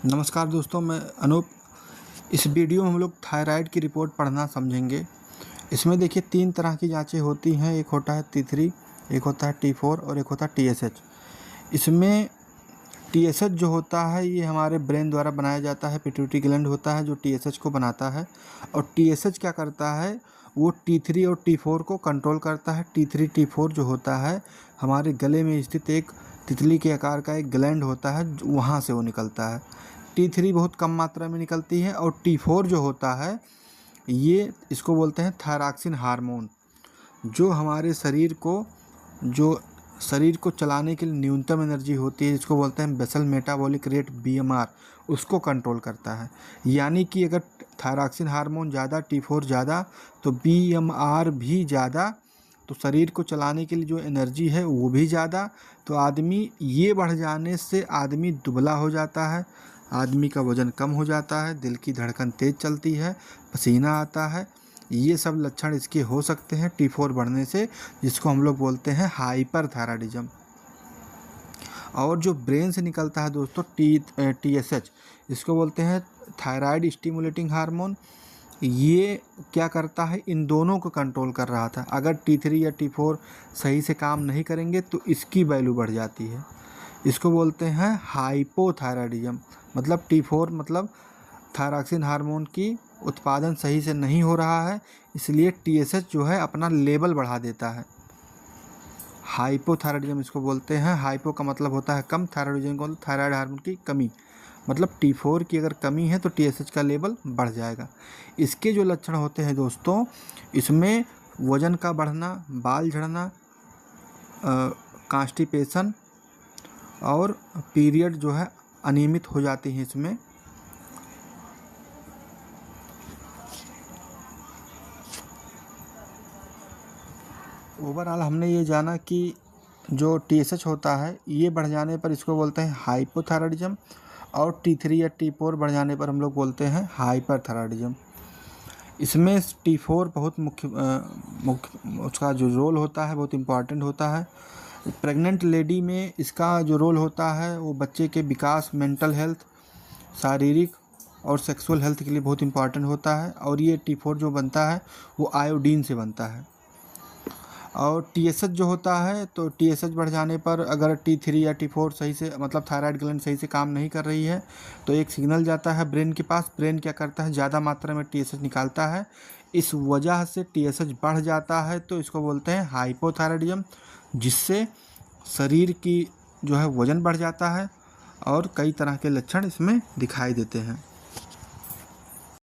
नमस्कार दोस्तों, मैं अनूप। इस वीडियो में हम लोग थायराइड की रिपोर्ट पढ़ना समझेंगे। इसमें देखिए 3 तरह की जांचें होती हैं। एक होता है T3, एक होता है T4 और एक होता है TSH। इसमें TSH जो होता है ये हमारे ब्रेन द्वारा बनाया जाता है। पिट्यूटरी ग्लैंड होता है जो TSH को बनाता है, और TSH क्या करता है, वो T3 और T4 को कंट्रोल करता है। T3 T4 जो होता है हमारे गले में स्थित एक तितली के आकार का एक ग्लैंड होता है, वहाँ से वो निकलता है। T3 बहुत कम मात्रा में निकलती है, और T4 जो होता है ये इसको बोलते हैं थायरॉक्सिन हार्मोन, जो हमारे शरीर को चलाने के लिए न्यूनतम एनर्जी होती है, जिसको बोलते हैं बेसल मेटाबॉलिक रेट BMR, उसको कंट्रोल करता है। यानी कि अगर थायरॉक्सिन हार्मोन ज़्यादा, T4 ज़्यादा, तो BMR भी ज़्यादा, तो शरीर को चलाने के लिए जो एनर्जी है वो भी ज़्यादा। तो आदमी ये बढ़ जाने से आदमी दुबला हो जाता है, आदमी का वज़न कम हो जाता है, दिल की धड़कन तेज़ चलती है, पसीना आता है। ये सब लक्षण इसके हो सकते हैं T4 बढ़ने से, जिसको हम लोग बोलते हैं हाइपरथायराइडिज्म। और जो ब्रेन से निकलता है दोस्तों TSH, इसको बोलते हैं थायराइड स्टिमुलेटिंग हार्मोन। ये क्या करता है, इन दोनों को कंट्रोल कर रहा था। अगर T3 या T4 सही से काम नहीं करेंगे तो इसकी वैल्यू बढ़ जाती है। इसको बोलते हैं हाइपोथायराइडिज्म। मतलब T4 मतलब थायरॉक्सिन हार्मोन की उत्पादन सही से नहीं हो रहा है, इसलिए TSH जो है अपना लेवल बढ़ा देता है। हाइपोथायराइडिज्म इसको बोलते हैं। हाइपो का मतलब होता है कम, थायराइडिज्म को थायराइड हार्मोन की कमी। मतलब T4 की अगर कमी है तो TSH का लेवल बढ़ जाएगा। इसके जो लक्षण होते हैं दोस्तों, इसमें वज़न का बढ़ना, बाल झड़ना, कॉन्स्टिपेशन, और पीरियड जो है अनियमित हो जाती हैं इसमें। ओवरऑल हमने ये जाना कि जो TSH होता है ये बढ़ जाने पर इसको बोलते हैं हाइपोथायराइडिज्म, और T3 या T4 बढ़ जाने पर हम लोग बोलते हैं हाइपरथायराइडिज्म। इसमें T4 बहुत मुख्य उसका जो रोल होता है बहुत इम्पॉर्टेंट होता है। प्रेग्नेंट लेडी में इसका जो रोल होता है वो बच्चे के विकास, मेंटल हेल्थ, शारीरिक और सेक्सुअल हेल्थ के लिए बहुत इम्पॉर्टेंट होता है। और ये T4 जो बनता है वो आयोडीन से बनता है। और TSH जो होता है, तो TSH बढ़ जाने पर अगर T3 या T4 सही से मतलब थायराइड ग्लैंड सही से काम नहीं कर रही है तो एक सिग्नल जाता है ब्रेन के पास। ब्रेन क्या करता है, ज़्यादा मात्रा में TSH निकालता है, इस वजह से TSH बढ़ जाता है, तो इसको बोलते हैं हाइपोथायराइडिज्म, जिससे शरीर की जो है वज़न बढ़ जाता है और कई तरह के लक्षण इसमें दिखाई देते हैं।